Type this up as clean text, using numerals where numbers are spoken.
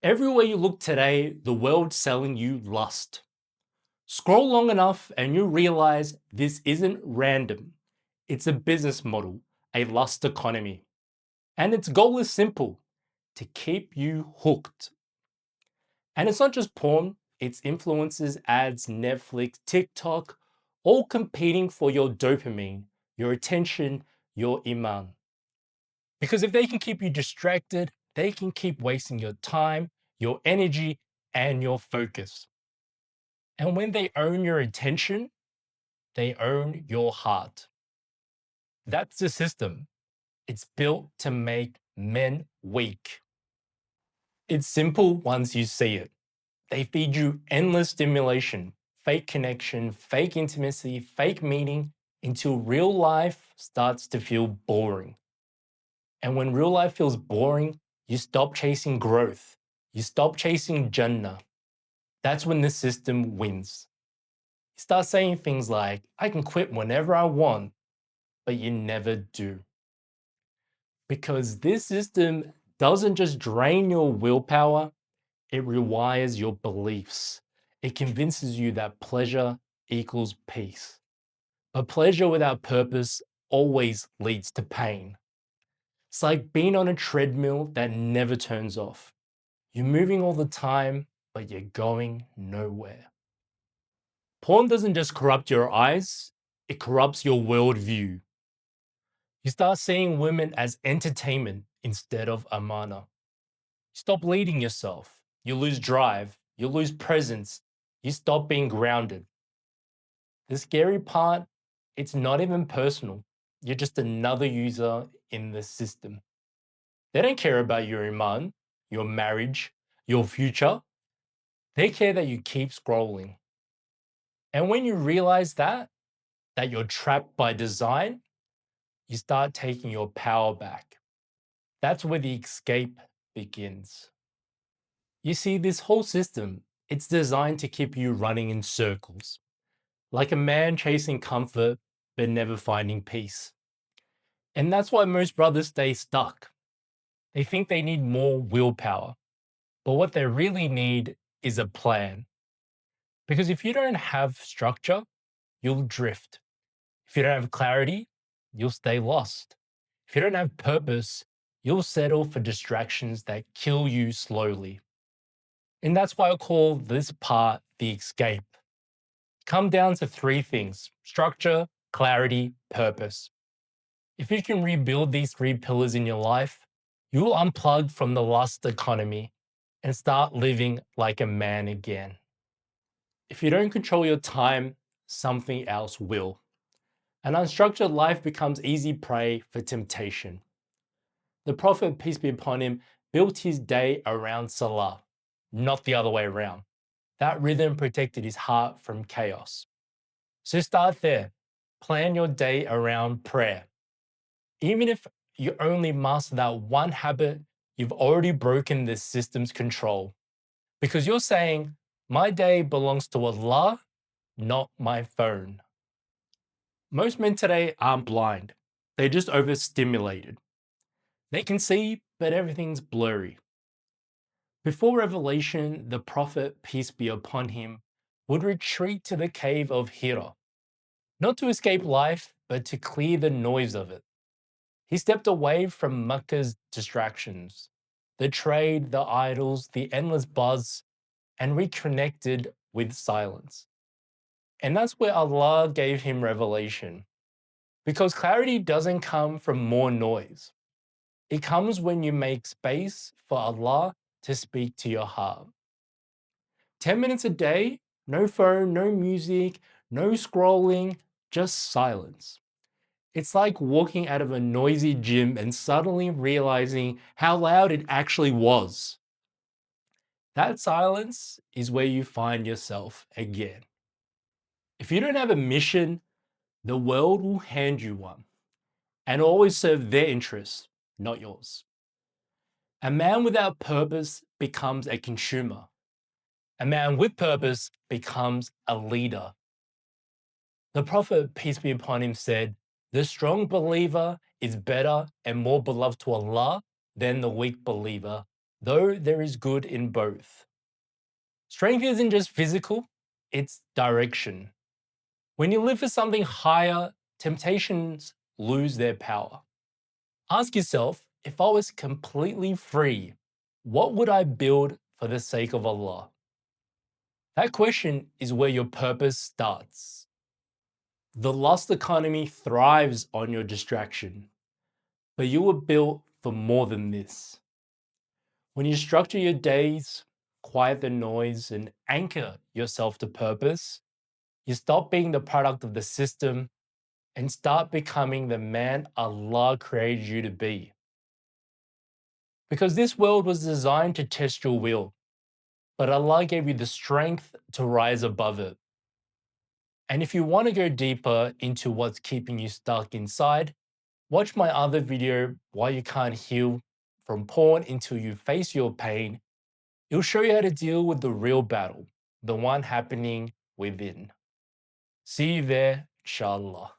Everywhere you look today, the world's selling you lust. Scroll long enough and you realize this isn't random. It's a business model, a lust economy. And its goal is simple to keep you hooked. And it's not just porn, it's influencers, ads, Netflix, TikTok, all competing for your dopamine, your attention, your iman. Because if they can keep you distracted, they can keep wasting your time, your energy, and your focus. And when they own your attention, they own your heart. That's the system. It's built to make men weak. It's simple once you see it. They feed you endless stimulation, fake connection, fake intimacy, fake meaning until real life starts to feel boring. And when real life feels boring, you stop chasing growth. You stop chasing Jannah. That's when the system wins. You start saying things like, I can quit whenever I want, but you never do. Because this system doesn't just drain your willpower, it rewires your beliefs. It convinces you that pleasure equals peace. But pleasure without purpose always leads to pain. It's like being on a treadmill that never turns off. You're moving all the time, but you're going nowhere. Porn doesn't just corrupt your eyes, it corrupts your worldview. You start seeing women as entertainment instead of amana. Stop leading yourself. You lose drive. You lose presence. You stop being grounded. The scary part, it's not even personal. You're just another user in the system. They don't care about your iman, your marriage, your future. They care that you keep scrolling. And when you realize that you're trapped by design, you start taking your power back. That's where the escape begins. You see, this whole system, it's designed to keep you running in circles, like a man chasing comfort but never finding peace. And that's why most brothers stay stuck. They think they need more willpower, but what they really need is a plan. Because if you don't have structure, you'll drift. If you don't have clarity, you'll stay lost. If you don't have purpose, you'll settle for distractions that kill you slowly. And that's why I call this part the escape. Come down to three things: structure, clarity, purpose. If you can rebuild these three pillars in your life, you will unplug from the lust economy and start living like a man again. If you don't control your time, something else will. An unstructured life becomes easy prey for temptation. The Prophet, peace be upon him, built his day around Salah, not the other way around. That rhythm protected his heart from chaos. So start there. Plan your day around prayer. Even if you only master that one habit, you've already broken this system's control. Because you're saying, my day belongs to Allah, not my phone. Most men today aren't blind, they're just overstimulated. They can see, but everything's blurry. Before revelation, the Prophet, peace be upon him, would retreat to the cave of Hira, not to escape life, but to clear the noise of it. He stepped away from Mecca's distractions, the trade, the idols, the endless buzz, and reconnected with silence. And that's where Allah gave him revelation. Because clarity doesn't come from more noise. It comes when you make space for Allah to speak to your heart. 10 minutes a day, no phone, no music, no scrolling, just silence. It's like walking out of a noisy gym and suddenly realizing how loud it actually was. That silence is where you find yourself again. If you don't have a mission, the world will hand you one and always serve their interests, not yours. A man without purpose becomes a consumer. A man with purpose becomes a leader. The Prophet, peace be upon him, said, the strong believer is better and more beloved to Allah than the weak believer though there is good in both. Strength isn't just physical, it's direction. When you live for something higher, temptations lose their power. Ask yourself, if I was completely free, what would I build for the sake of Allah? That question is where your purpose starts. The lust economy thrives on your distraction, but you were built for more than this. When you structure your days, quiet the noise, and anchor yourself to purpose, you stop being the product of the system and start becoming the man Allah created you to be. Because this world was designed to test your will, but Allah gave you the strength to rise above it. And if you want to go deeper into what's keeping you stuck inside, watch my other video, Why You Can't Heal from Porn Until You Face Your Pain. It'll show you how to deal with the real battle, the one happening within. See you there, inshallah.